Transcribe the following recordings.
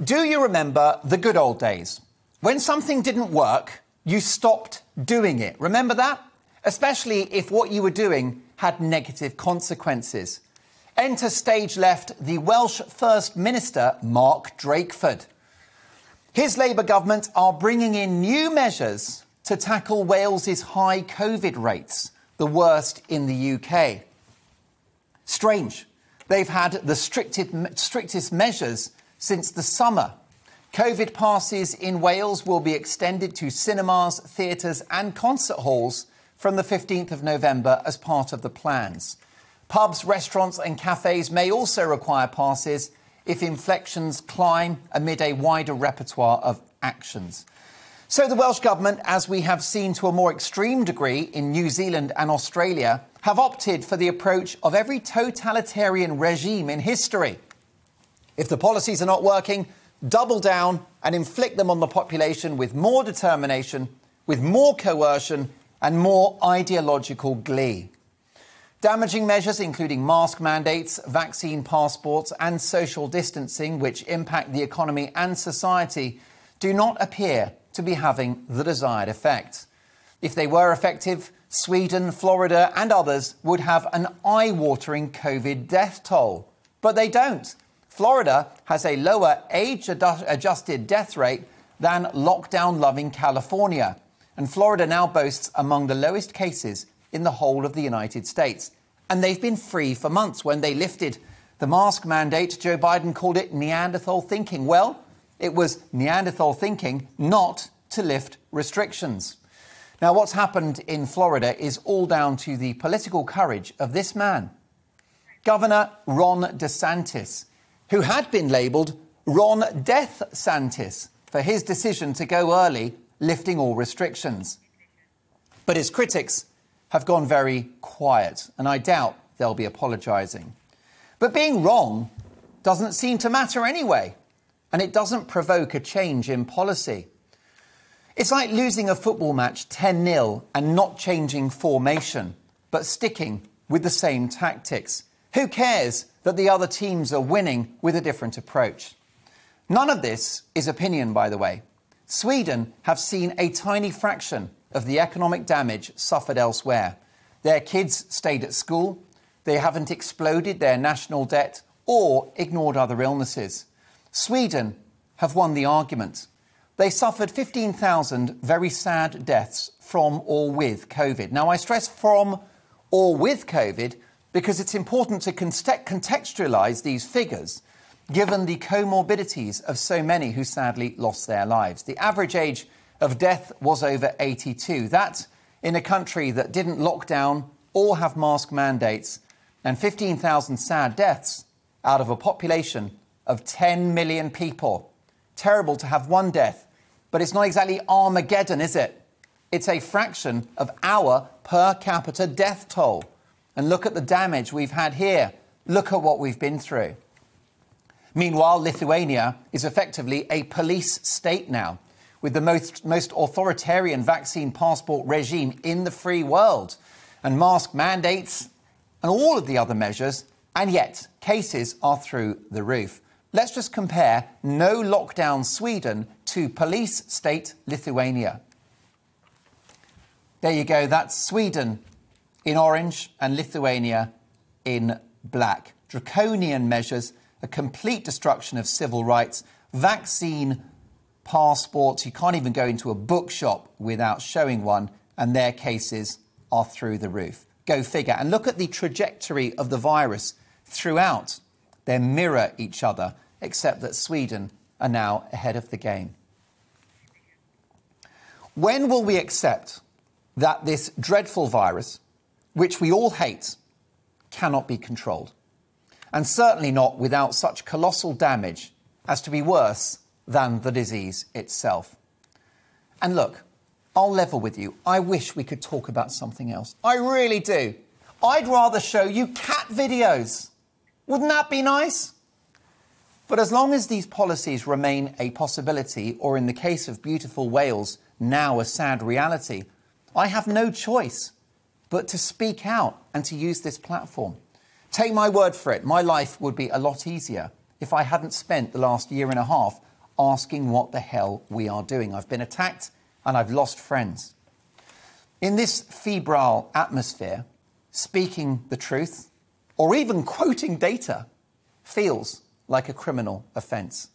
Do you remember the good old days? When something didn't work, you stopped doing it. Remember that? Especially if what you were doing had negative consequences. Enter stage left the Welsh First Minister, Mark Drakeford. His Labour government are bringing in new measures to tackle Wales's high COVID rates, the worst in the UK. Strange. They've had the strictest measures since the summer. COVID passes in Wales will be extended to cinemas, theatres and concert halls from the 15th of November as part of the plans. Pubs, restaurants and cafes may also require passes if infections climb amid a wider repertoire of actions. So the Welsh Government, as we have seen to a more extreme degree in New Zealand and Australia, have opted for the approach of every totalitarian regime in history. If the policies are not working, double down and inflict them on the population with more determination, with more coercion and more ideological glee. Damaging measures including mask mandates, vaccine passports and social distancing, which impact the economy and society, do not appear to be having the desired effect. If they were effective, Sweden, Florida and others would have an eye-watering COVID death toll. But they don't. Florida has a lower age-adjusted death rate than lockdown-loving California. And Florida now boasts among the lowest cases in the whole of the United States. And they've been free for months. When they lifted the mask mandate, Joe Biden called it Neanderthal thinking. Well, it was Neanderthal thinking not to lift restrictions. Now, what's happened in Florida is all down to the political courage of this man, Governor Ron DeSantis, who had been labelled Ron Death Santis for his decision to go early, lifting all restrictions. But his critics have gone very quiet, and I doubt they'll be apologising. But being wrong doesn't seem to matter anyway, and it doesn't provoke a change in policy. It's like losing a football match 10-0 and not changing formation, but sticking with the same tactics. Who cares that the other teams are winning with a different approach? None of this is opinion, by the way. Sweden have seen a tiny fraction of the economic damage suffered elsewhere. Their kids stayed at school, they haven't exploded their national debt or ignored other illnesses. Sweden have won the argument. They suffered 15,000 very sad deaths from or with COVID. Now, I stress from or with COVID because it's important to contextualise these figures, given the comorbidities of so many who sadly lost their lives. The average age of death was over 82. That in a country that didn't lock down or have mask mandates, and 15,000 sad deaths out of a population of 10 million people. Terrible to have one death, but it's not exactly Armageddon, is it? It's a fraction of our per capita death toll. And look at the damage we've had here. Look at what we've been through. Meanwhile, Lithuania is effectively a police state now, with the most authoritarian vaccine passport regime in the free world, and mask mandates and all of the other measures, and yet cases are through the roof. Let's just compare no lockdown Sweden to police state Lithuania. There you go, that's Sweden in orange and Lithuania in black. Draconian measures, a complete destruction of civil rights, vaccine passports. You can't even go into a bookshop without showing one, and their cases are through the roof. Go figure. And look at the trajectory of the virus throughout. They mirror each other, except that Sweden are now ahead of the game. When will we accept that this dreadful virus, which we all hate, cannot be controlled? And certainly not without such colossal damage as to be worse than the disease itself. And look, I'll level with you. I wish we could talk about something else. I really do. I'd rather show you cat videos. Wouldn't that be nice? But as long as these policies remain a possibility, or in the case of beautiful Wales, now a sad reality, I have no choice but to speak out and to use this platform. Take my word for it, my life would be a lot easier if I hadn't spent the last year and a half asking what the hell we are doing. I've been attacked and I've lost friends. In this febrile atmosphere, speaking the truth or even quoting data feels like a criminal offence.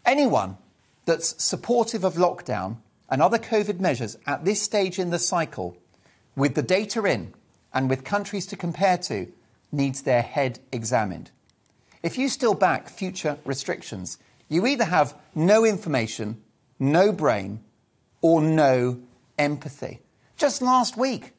Anyone that's supportive of lockdown and other COVID measures at this stage in the cycle, with the data in and with countries to compare to, needs their head examined. If you still back future restrictions, you either have no information, no brain, or no empathy. Just last week,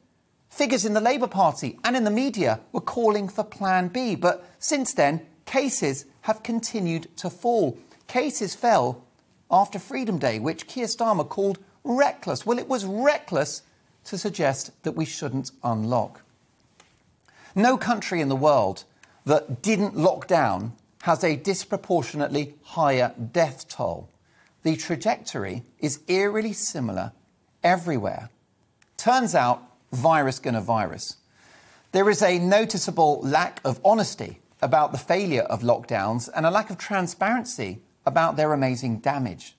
figures in the Labour Party and in the media were calling for Plan B, but since then, cases have continued to fall. Cases fell after Freedom Day, which Keir Starmer called reckless. Well, it was reckless to suggest that we shouldn't unlock. No country in the world that didn't lock down has a disproportionately higher death toll. The trajectory is eerily similar everywhere. Turns out, virus gonna virus. There is a noticeable lack of honesty about the failure of lockdowns and a lack of transparency about their amazing damage.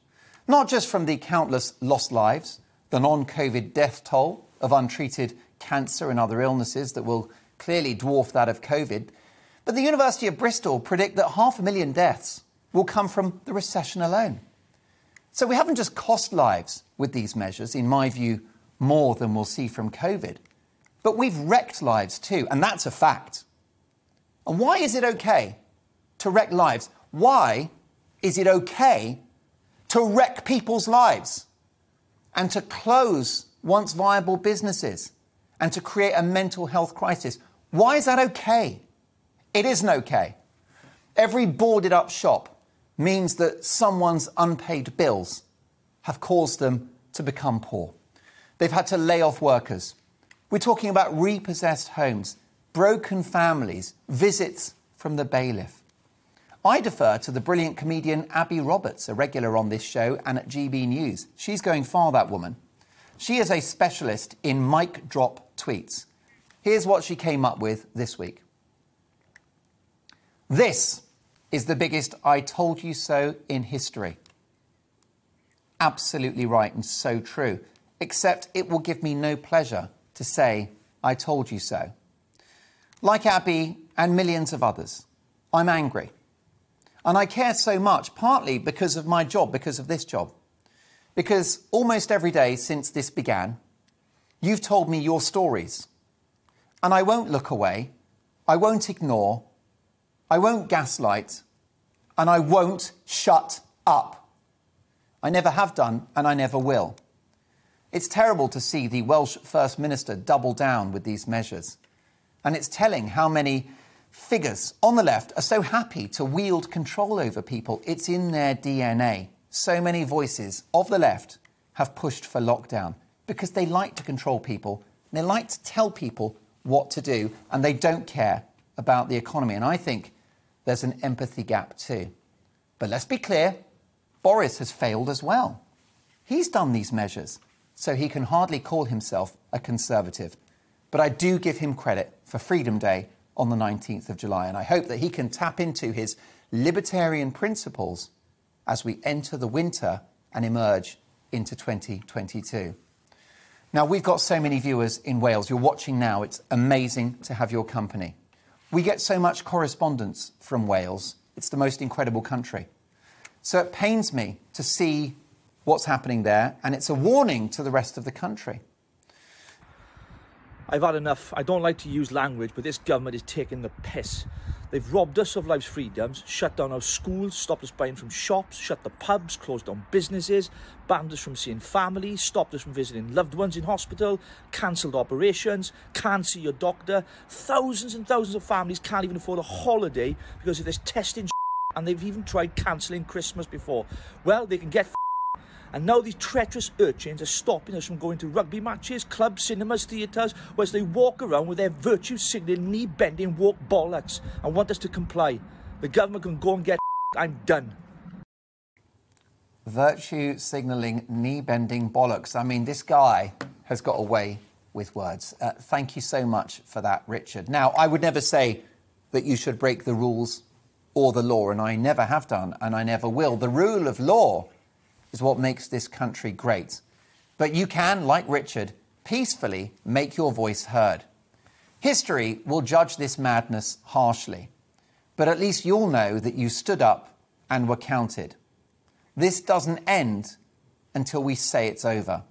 Not just from the countless lost lives, the non-COVID death toll of untreated cancer and other illnesses that will clearly dwarf that of COVID, but the University of Bristol predict that 500,000 deaths will come from the recession alone. So we haven't just cost lives with these measures, in my view, more than we'll see from COVID, but we've wrecked lives too, and that's a fact. And why is it okay to wreck lives? Why is it okay to wreck people's lives and to close once viable businesses and to create a mental health crisis? Why is that okay? It isn't okay. Every boarded up shop means that someone's unpaid bills have caused them to become poor. They've had to lay off workers. We're talking about repossessed homes, broken families, visits from the bailiff. I defer to the brilliant comedian Abby Roberts, a regular on this show and at GBNews. She's going far, that woman. She is a specialist in mic drop tweets. Here's what she came up with this week. This is the biggest I told you so in history. Absolutely right and so true, except it will give me no pleasure to say I told you so. Like Abby and millions of others, I'm angry. And I care so much, partly because of my job, because of this job. Because almost every day since this began, you've told me your stories. And I won't look away, I won't ignore, I won't gaslight, and I won't shut up. I never have done, and I never will. It's terrible to see the Welsh First Minister double down with these measures. And it's telling how many figures on the left are so happy to wield control over people. It's in their DNA. So many voices of the left have pushed for lockdown because they like to control people. They like to tell people what to do, and they don't care about the economy. And I think there's an empathy gap too. But let's be clear, Boris has failed as well. He's done these measures, so he can hardly call himself a Conservative. But I do give him credit for Freedom Day on the 19th of July, and I hope that he can tap into his libertarian principles as we enter the winter and emerge into 2022. Now, we've got so many viewers in Wales. You're watching now. It's amazing to have your company. We get so much correspondence from Wales. It's the most incredible country. So it pains me to see what's happening there, and it's a warning to the rest of the country. I've had enough. I don't like to use language, but this government is taking the piss. They've robbed us of life's freedoms, shut down our schools, stopped us buying from shops, shut the pubs, closed down businesses, banned us from seeing families, stopped us from visiting loved ones in hospital, cancelled operations, can't see your doctor. Thousands and thousands of families can't even afford a holiday because of this testing and they've even tried cancelling Christmas before. Well, they can get and now these treacherous urchins are stopping us from going to rugby matches, clubs, cinemas, theatres, whilst they walk around with their virtue-signalling, knee-bending woke bollocks and want us to comply. The government can go and get I'm done. Virtue-signalling, knee-bending bollocks. I mean, this guy has got a way with words. Thank you so much for that, Richard. Now, I would never say that you should break the rules or the law, and I never have done, and I never will. The rule of law is what makes this country great. But you can, like Richard, peacefully make your voice heard. History will judge this madness harshly, but at least you'll know that you stood up and were counted. This doesn't end until we say it's over.